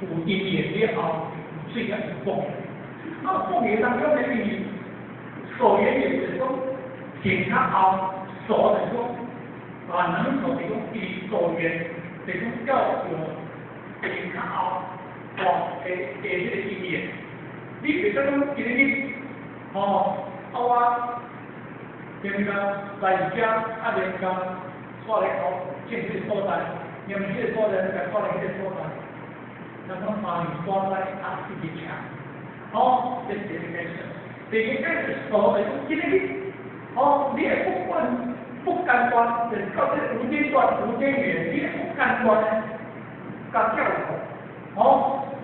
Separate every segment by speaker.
Speaker 1: 有音乐了后，最个是方言。啊，方言当中的意义，所言也就是讲，听较后，所就是讲，能所就是讲，伊所言就是讲叫做听较后，这个音乐。你譬如讲，今日我连个在家连个带来考建设所在，连这个所在带来这个所在，那么把你抓在自己强，这是第一个事。第二个是所谓今日你也不干关，就是到这无间断、无间缘，你也不干关呢，甲教导，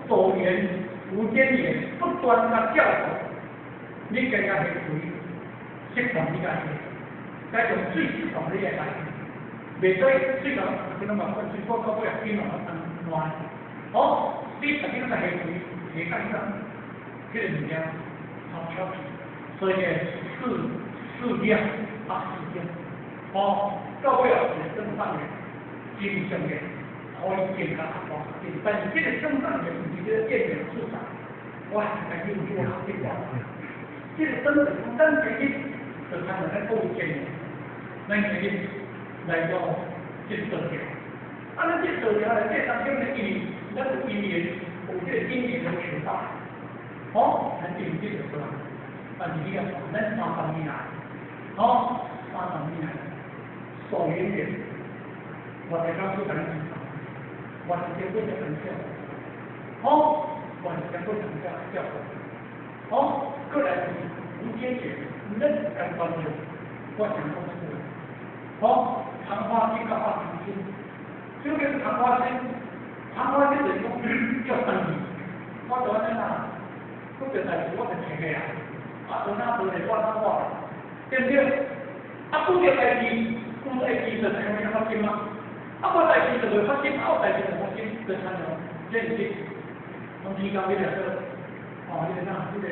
Speaker 1: 所言无间缘，不断甲教导，你更加会释放你家己，该用最释放你个代志，袂使最后可能嘛，最多到尾啊，变落乱，你特别在下回下干上，这个物件超调皮，所以适量，到尾啊是正上的，精神的，可以健康好，但是这个正上的你这个健康市场，哇，感觉有好结果。这个真正的就他们在构建的，那肯定来到这个条，那这个条呢，这当中的意义，那个意义，我这个经典能学到，很经典的是吧？但是你要咱300年来，300年来，所言的，我在刚出讲的，我是结婚的很少，我是结婚很少，过来是无间缘，人跟观念，我想讲是，昙花一个花长青，这个是昙花心，昙花心就是叫生意，我做安那，不就代志我就听个呀，做那做嚟我那我，对不对？不着代志，有代志就才会发生嘛，无代志就袂发生，有代志就发生，就参照，这是从提高这个这个啥，这个。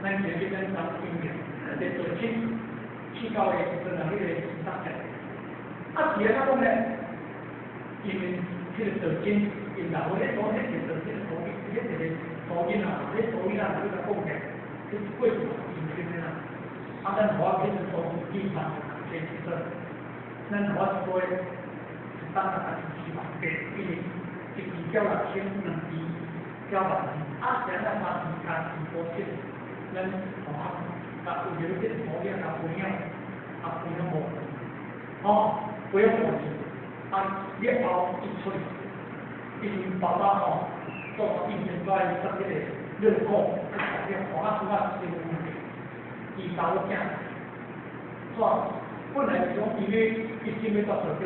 Speaker 1: 咱前几天讲经验，在做去到的真的那个大概，其他方面，因为这个手经，因为我咧昨天是手经的抖音，这个抖音啊，这抖音啊，这个贡献，这是贵族因为这样，咱华平是从地方先去做，咱华是说，当然还是希望给因为这比较了先不能低，较了低，现在它比它提高些。咱有有些条件不一样无，不要忘记，了后一出，已经爸爸做到1年多这个认可，出啊是问题，伊查某囝，本来是讲因为伊准备到高中，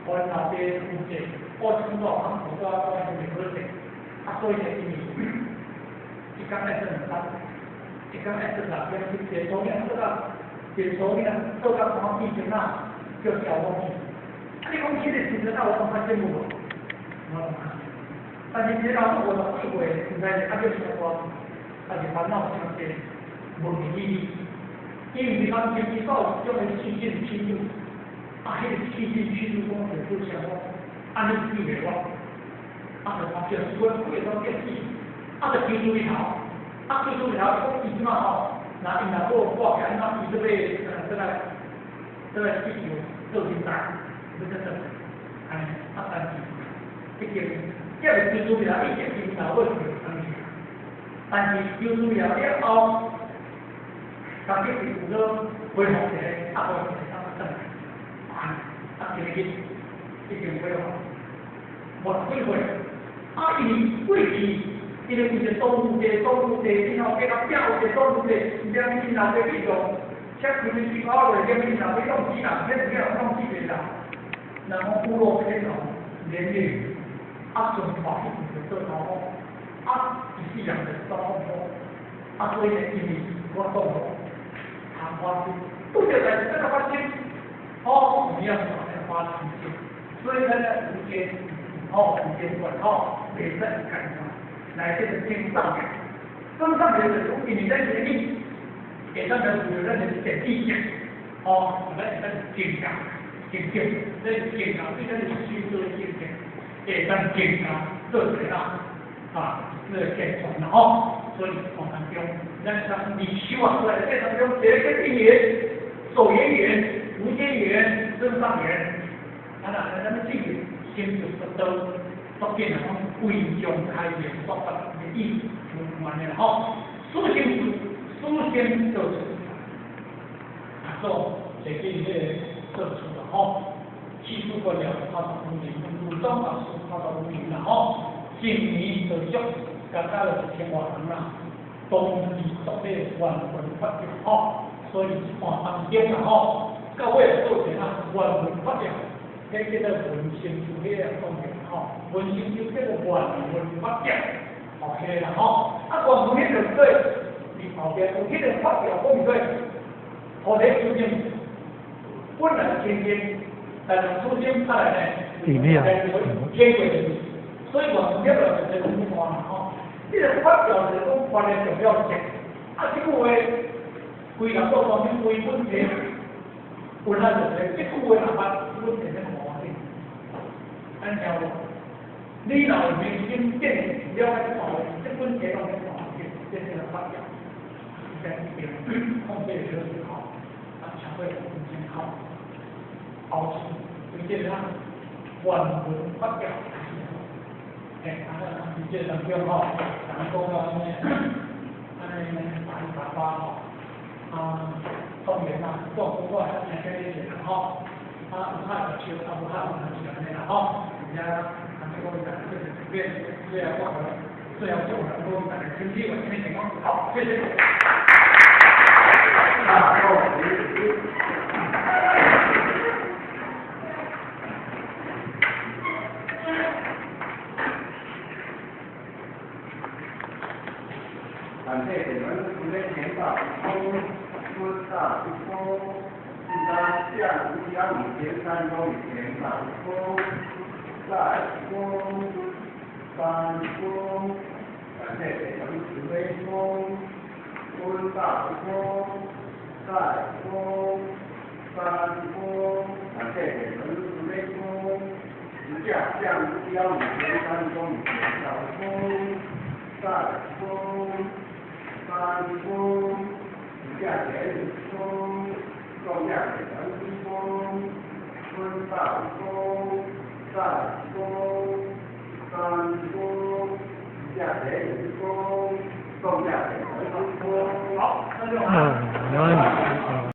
Speaker 1: 我老爹负责，我工作我是没好势，所以呢因为。一刚开始很大，一刚开始哪边去解手链做到什么地方啊，就小东西。你讲这个其实那我怎么羡慕我？但是这老师我的智慧，现在就是说，是烦恼相些无意义，因为你讲经济到叫人去进侵入，那个去进侵入光就想说，按照地理话，就发现说贵到变低。就记住一条，记住一条，讲伊嘛那因若我讲伊就被这个地球做平台，这个但是这个记住了，一点平台为什么有东西？但是记住了后，它就是有个恢复起来，恢复起来正常，这个一定恢复，我恢复，伊贵体。因为有些动物的，然后给它表的动物的，两斤老的这种，像你们去搞的两斤老的用鸡啦，这不要用鸡的啦，然后部落这种连续，种保护的这种一养的招呼，所以呢，因为我动物，昙花心，不就在这个发现，你要把它发出去，所以呢，无间，无间管每次看上。来这个天上面，升上面的东西，你在决定，给他们有人点意见，来健康，这是健康，对他的需求意见，也当健康做起啦，是健全的吼。所以我们中，咱说你希望在这当中写一个病人、手缘缘、无间缘、身上缘，咱们这个先就都变成为中开源所发的意思，完了吼。苏先就是做这个做出的吼。技术不了，他到五年，武装老师他到5年了吼，今年就足，刚刚了1000多人啦，冬季作业完全发表吼，所以看当中啦吼，到尾做成啊完全发表，迄叫做文心书迄个方面吼，文心书叫做完全发表，吼迄个啦吼，完全迄个对，你后边有迄个发表对不对？后来究竟本来天天。但是出现出来呢，天贵的，所以我们要了解这个情况吼。这个发表是讲发的重要性，这句话规人都讲你规本体，本来就是这句话哪怕本体的毛病，安听无？你若明心见性了解道理，这本体当然毛病，这是发表，在一边控制的就是好，才会健康。好处，推荐他完全发表。推荐咱中吼，咱讲到打吼，方言啊，做工作还是这些吼，有下就修，无下就安尼啦吼。人家咱这个就是随便最后做人都大家身体稳定情况好，谢谢。
Speaker 2: 感谢你们今天前导公大公下115前3公前导公大公3公，感谢你们指挥公大公大公3公，感谢你们指挥公下115前3公前导公大公。3公，下田公，庄稼田公，村大公，大公，3公，下田公，庄稼田公。
Speaker 1: 好，那就好。